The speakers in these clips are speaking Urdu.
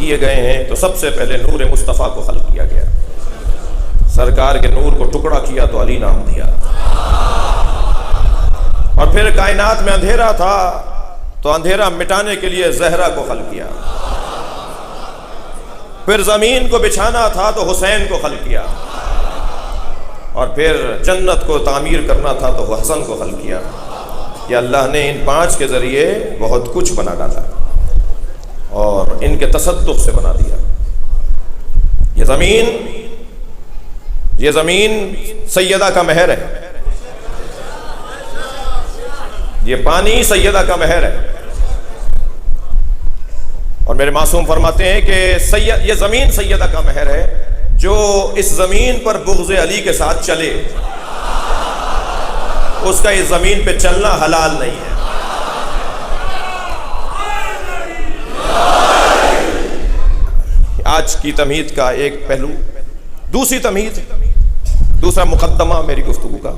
کیے گئے ہیں تو سب سے پہلے نور مصطفیٰ کو خلق کیا گیا، سرکار کے نور کو ٹکڑا کیا تو علی نام دیا، اور پھر کائنات میں اندھیرا تھا تو اندھیرا مٹانے کے لیے زہرا کو خلق کیا، پھر زمین کو بچھانا تھا تو حسین کو خلق کیا، اور پھر جنت کو تعمیر کرنا تھا تو حسن کو خلق کیا۔ کہ اللہ نے ان 5 کے ذریعے بہت کچھ بنا ڈالا اور ان کے تصدق سے بنا دیا۔ یہ زمین سیدہ کا مہر ہے، یہ پانی سیدہ کا مہر ہے، اور میرے معصوم فرماتے ہیں کہ یہ زمین سیدہ کا مہر ہے، جو اس زمین پر بغض علی کے ساتھ چلے اس کا اس زمین پہ چلنا حلال نہیں ہے۔ آج کی تمہید کا ایک پہلو، دوسری تمہید، دوسرا مقدمہ میری گفتگو کا،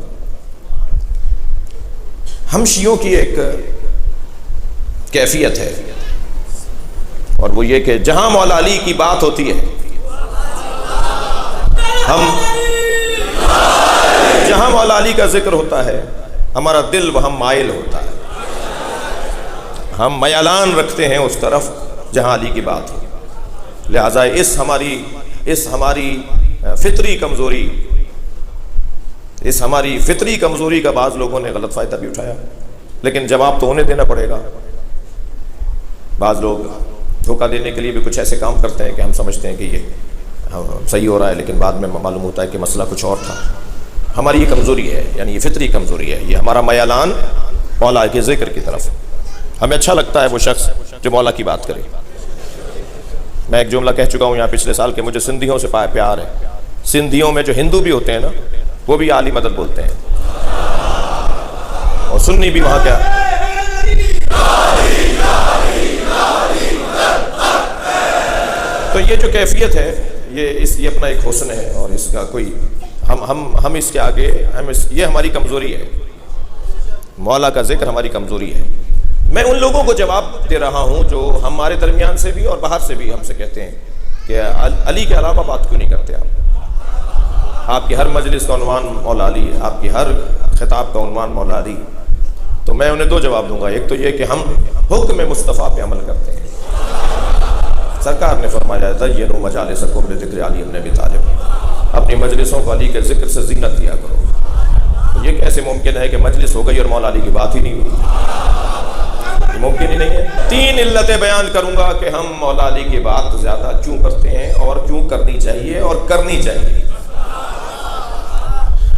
ہم شیعوں کی ایک کیفیت ہے، اور وہ یہ کہ جہاں مولا علی کی بات ہوتی ہے، جہاں مولا علی کا ذکر ہوتا ہے ہمارا دل وہاں مائل ہوتا ہے، ہم میلان رکھتے ہیں اس طرف جہاں علی کی بات ہو۔ لہٰذا اس ہماری فطری کمزوری کا بعض لوگوں نے غلط فائدہ بھی اٹھایا، لیکن جواب تو انہیں دینا پڑے گا۔ بعض لوگ دھوکہ دینے کے لیے بھی کچھ ایسے کام کرتے ہیں کہ ہم سمجھتے ہیں کہ یہ صحیح ہو رہا ہے، لیکن بعد میں معلوم ہوتا ہے کہ مسئلہ کچھ اور تھا۔ ہماری یہ کمزوری ہے، یعنی یہ فطری کمزوری ہے، یہ ہمارا میلان مولا کے ذکر کی طرف۔ ہمیں اچھا لگتا ہے وہ شخص جو مولا کی بات کرے۔ میں ایک جملہ کہہ چکا ہوں یہاں پچھلے سال کہ مجھے سندھیوں سے پیار ہے۔ سندھیوں میں جو ہندو بھی ہوتے ہیں نا، وہ بھی عالی مدد بولتے ہیں، اور سنی بھی وہاں کیا، تو یہ جو کیفیت ہے یہ اپنا ایک حسن ہے، اور اس کا کوئی ہم اس کے آگے یہ ہماری کمزوری ہے، مولا کا ذکر ہماری کمزوری ہے۔ میں ان لوگوں کو جواب دے رہا ہوں جو ہمارے درمیان سے بھی اور باہر سے بھی ہم سے کہتے ہیں کہ علی کے علاوہ بات کیوں نہیں کرتے آپ کی ہر مجلس کا عنوان مولا علی، آپ کی ہر خطاب کا عنوان مولا علی۔ تو میں انہیں 2 جواب دوں گا۔ ایک تو یہ کہ ہم حکم مصطفیٰ پہ عمل کرتے ہیں، سرکار نے فرمایا زینوا مجالسکم بذکر علی بن ابی طالب، اپنی مجلسوں کو علی کے ذکر سے زینت دیا کرو۔ تو یہ کیسے ممکن ہے کہ مجلس ہو گئی اور مولا علی کی بات ہی نہیں ہوئی؟ ممکن ہی نہیں ہے۔ 3 علتیں بیان کروں گا کہ ہم مولا علی کی بات زیادہ کیوں کرتے ہیں اور کیوں کرنی چاہیے اور کرنی چاہیے،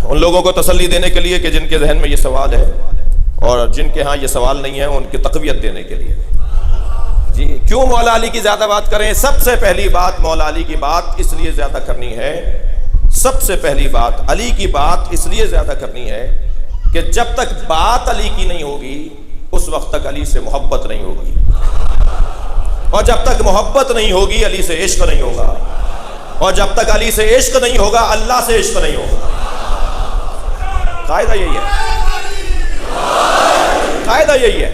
ان لوگوں کو تسلی دینے کے لیے کہ جن کے ذہن میں یہ سوال ہے، اور جن کے ہاں یہ سوال نہیں ہے ان کی تقویت دینے کے لیے۔ جی کیوں مولا علی کی زیادہ بات کریں؟ سب سے پہلی بات مولا علی کی بات اس لیے زیادہ کرنی ہے، سب سے پہلی بات علی کی بات اس لیے زیادہ کرنی ہے کہ جب تک بات علی کی نہیں ہوگی اس وقت تک علی سے محبت نہیں ہوگی، اور جب تک محبت نہیں ہوگی علی سے عشق نہیں ہوگا، اور جب تک علی سے عشق نہیں ہوگا اللہ سے عشق نہیں ہوگا۔ قاعدہ یہی ہے، قاعدہ یہی ہے۔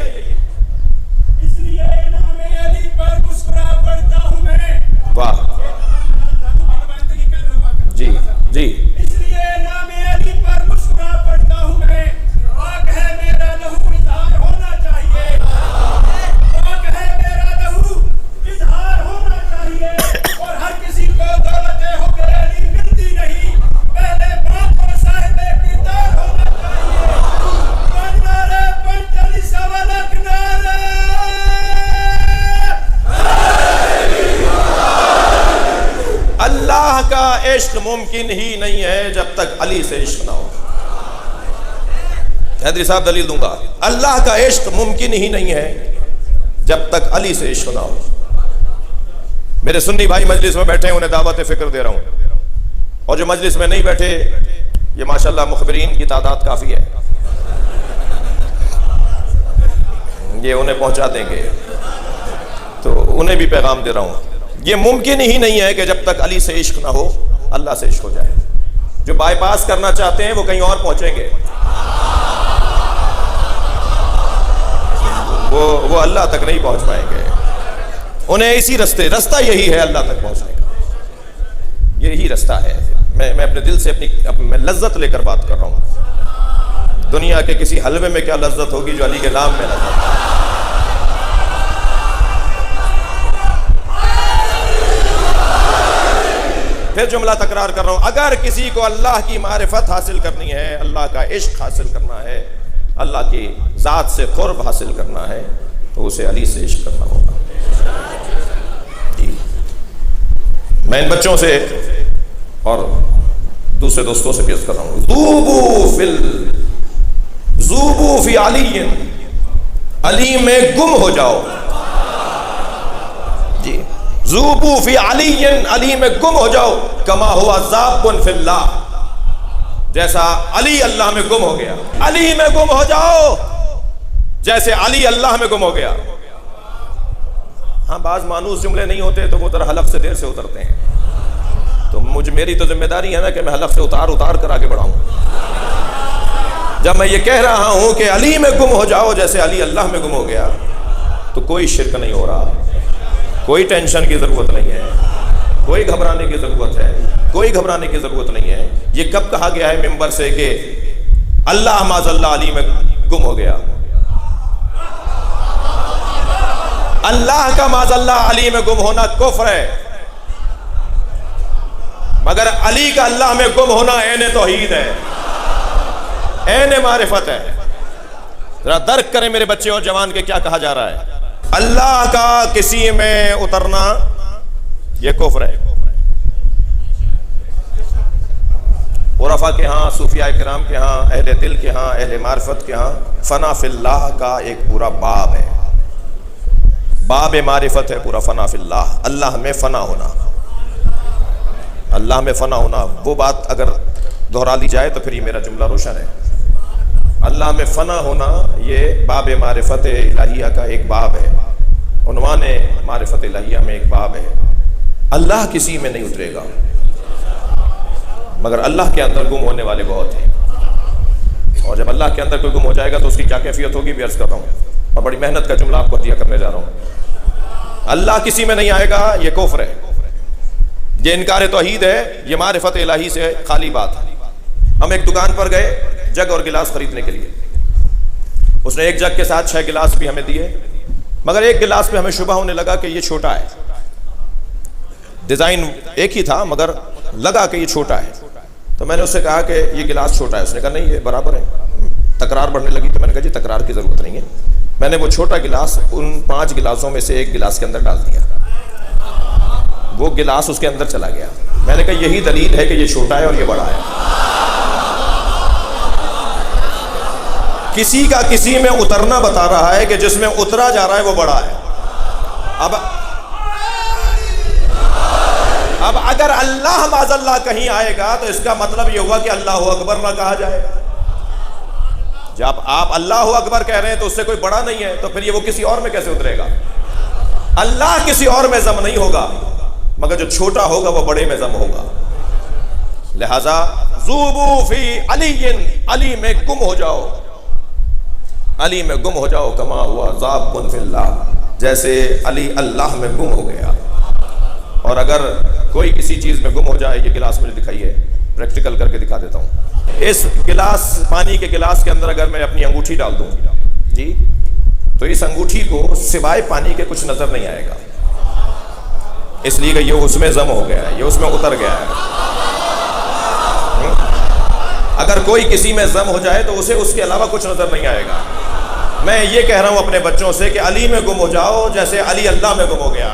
واہ جی جی، اس لیے نام علی پر مسکرا پڑتا ہوں میں، پاک ہے میرا لہو اظہار ہونا چاہیے، پاک ہے میرا لہو اظہار ہونا چاہیے، اور ہر کسی کو دولت حب علی ملتی نہیں، پہلے باپ اور صاحب کردار ہونا چاہیے۔ بنارے پنچلی سوالک نارے اللہ کا عشق ممکن ہی نہیں ہے جب تک علی سے عشق نہ ہو۔ حیدری صاحب دلیل دوں گا، اللہ کا عشق ممکن ہی نہیں ہے جب تک علی سے عشق نہ ہو۔ میرے سنی بھائی مجلس میں بیٹھے ہیں، انہیں دعوت فکر دے رہا ہوں، اور جو مجلس میں نہیں بیٹھے یہ ماشاءاللہ مخبرین کی تعداد کافی ہے، یہ انہیں پہنچا دیں گے، تو انہیں بھی پیغام دے رہا ہوں، یہ ممکن ہی نہیں ہے کہ جب تک علی سے عشق نہ ہو اللہ سے عشق ہو جائے۔ جو بائی پاس کرنا چاہتے ہیں وہ کہیں اور پہنچیں گے، وہ اللہ تک نہیں پہنچ پائیں گے، انہیں اسی راستہ یہی ہے اللہ تک پہنچنے کا، یہی راستہ ہے۔ میں اپنے دل سے میں لذت لے کر بات کر رہا ہوں۔ دنیا کے کسی حلوے میں کیا لذت ہوگی جو علی کے نام میں لذت ہے۔ پھر جملہ تکرار کر رہا ہوں، اگر کسی کو اللہ کی معرفت حاصل کرنی ہے، اللہ کا عشق حاصل کرنا ہے، اللہ کی ذات سے قرب حاصل کرنا ہے، تو اسے علی سے عشق کرنا ہوگا۔ جی میں ان بچوں سے اور دوسرے دوستوں سے بھی عرض کر رہا ہوں، ذوبوا فی علی، علی میں گم ہو جاؤ۔ جی ذوبوا فی علی، علی میں گم ہو جاؤ، کما ہوا ذاب فی اللہ، جیسا علی اللہ میں گم ہو گیا۔ علی میں گم ہو جاؤ جیسے علی اللہ میں گم ہو گیا۔ ہاں بعض مانوس جملے نہیں ہوتے تو وہ ذرا حلق سے دیر سے اترتے ہیں، تو میری تو ذمہ داری ہے نا کہ میں حلق سے اتار کر آگے بڑھاؤں۔ جب میں یہ کہہ رہا ہوں کہ علی میں گم ہو جاؤ جیسے علی اللہ میں گم ہو گیا، تو کوئی شرک نہیں ہو رہا، کوئی ٹینشن کی ضرورت نہیں ہے، کوئی گھبرانے کی ضرورت ہے، کوئی گھبرانے کی ضرورت نہیں ہے۔ یہ کب کہا گیا ہے ممبر سے کہ اللہ معاذ اللہ علی میں گم ہو گیا؟ اللہ کا معاذ اللہ علی میں گم ہونا کفر ہے، مگر علی کا اللہ میں گم ہونا عین توحید ہے، عین معرفت ہے۔ ذرا درک کریں میرے بچے اور جوان کے کیا کہا جا رہا ہے۔ اللہ کا کسی میں اترنا یہ کفر ہے۔ عرفا کے ہاں، صوفیاء کرام کے ہاں، اہل دل کے ہاں، اہل معرفت کے ہاں فنا فی اللہ کا ایک پورا باب ہے، باب معرفت ہے پورا، فنا فی اللہ، اللہ میں فنا ہونا، اللہ میں فنا ہونا۔ وہ بات اگر دہرا لی جائے تو پھر یہ میرا جملہ روشن ہے۔ اللہ میں فنا ہونا یہ باب معرفت الہیہ کا ایک باب ہے، عنوان معرفت الہیہ میں ایک باب ہے۔ اللہ کسی میں نہیں اترے گا، مگر اللہ کے اندر گم ہونے والے بہت ہیں، اور جب اللہ کے اندر کوئی گم ہو جائے گا تو اس کی کیا کیفیت ہوگی بھی عرض کر رہا ہوں، اور بڑی محنت کا جملہ آپ کو عطیہ کرنے جا رہا ہوں۔ اللہ کسی میں نہیں آئے گا یہ کفر ہے، یہ انکار توحید ہے، یہ معرفت الہی سے خالی بات ہے۔ ہم ایک دکان پر گئے جگ اور گلاس خریدنے کے لیے، اس نے ایک جگ کے ساتھ 6 گلاس بھی ہمیں دیے، مگر ایک گلاس پہ ہمیں شبہ ہونے لگا کہ یہ چھوٹا ہے، ڈیزائن ایک ہی تھا مگر لگا کہ یہ چھوٹا ہے۔ تو میں نے اس سے کہا کہ یہ گلاس چھوٹا ہے، اس نے کہا نہیں یہ برابر ہے۔ تکرار بڑھنے لگی تو میں نے کہا جی تکرار کی ضرورت نہیں ہے۔ میں نے وہ چھوٹا گلاس ان 5 گلاسوں میں سے ایک گلاس کے اندر ڈال دیا، وہ گلاس اس کے اندر چلا گیا۔ میں نے کہا یہی دلیل ہے کہ یہ چھوٹا ہے اور یہ بڑا ہے۔ کسی کا کسی میں اترنا بتا رہا ہے کہ جس میں اترا جا رہا ہے وہ بڑا ہے۔ اب اگر اللہ معاذ اللہ کہیں آئے گا تو اس کا مطلب یہ ہوا کہ اللہ اکبر نہ کہا جائے۔ جب آپ اللہ اکبر کہہ رہے ہیں تو اس سے کوئی بڑا نہیں ہے، تو پھر یہ وہ کسی اور میں کیسے اترے گا؟ اللہ کسی اور میں ضم نہیں ہوگا، مگر جو چھوٹا ہوگا وہ بڑے میں ضم ہوگا۔ لہذا ذوبوا فی علی، علی میں گم ہو جاؤ، علی میں گم ہو جاؤ، کما ہوا ذاب فی اللہ، جیسے علی اللہ میں گم ہو گیا۔ اور اگر کوئی کسی چیز میں گم ہو جائے، یہ گلاس مجھے دکھائیے، پریکٹیکل کر کے دکھا دیتا ہوں۔ اس گلاس، پانی کے گلاس کے اندر اگر میں اپنی انگوٹھی ڈال دوں جی، تو اس انگوٹھی کو سوائے پانی کے کچھ نظر نہیں آئے گا، اس لیے کہ یہ اس میں ضم ہو گیا ہے، یہ اس میں اتر گیا ہے۔ اگر کوئی کسی میں ضم ہو جائے تو اسے اس کے علاوہ کچھ نظر نہیں آئے گا۔ میں یہ کہہ رہا ہوں اپنے بچوں سے کہ علی میں گم ہو جاؤ جیسے علی اللہ میں گم ہو گیا۔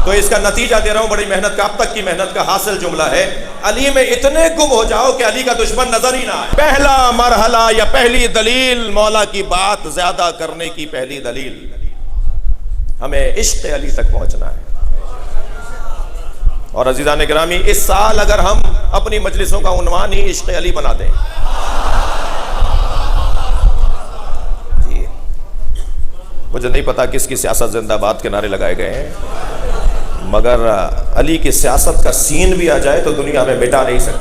تو اس کا نتیجہ دے رہا ہوں، بڑی محنت کا، اب تک کی محنت کا حاصل جملہ ہے، علی میں اتنے گم ہو جاؤ کہ علی کا دشمن نظر ہی نہ آئے۔ پہلا مرحلہ یا پہلی دلیل، مولا کی بات زیادہ کرنے کی پہلی دلیل، ہمیں عشق علی تک پہنچنا ہے۔ اور عزیزان گرامی، اس سال اگر ہم اپنی مجلسوں کا عنوان ہی عشق علی بنا دیں، جی مجھے نہیں پتا کس کی سیاست زندہ باد کے نعرے لگائے گئے ہیں، مگر علی کی سیاست کا سین بھی آ جائے تو دنیا میں مٹا نہیں سکتے۔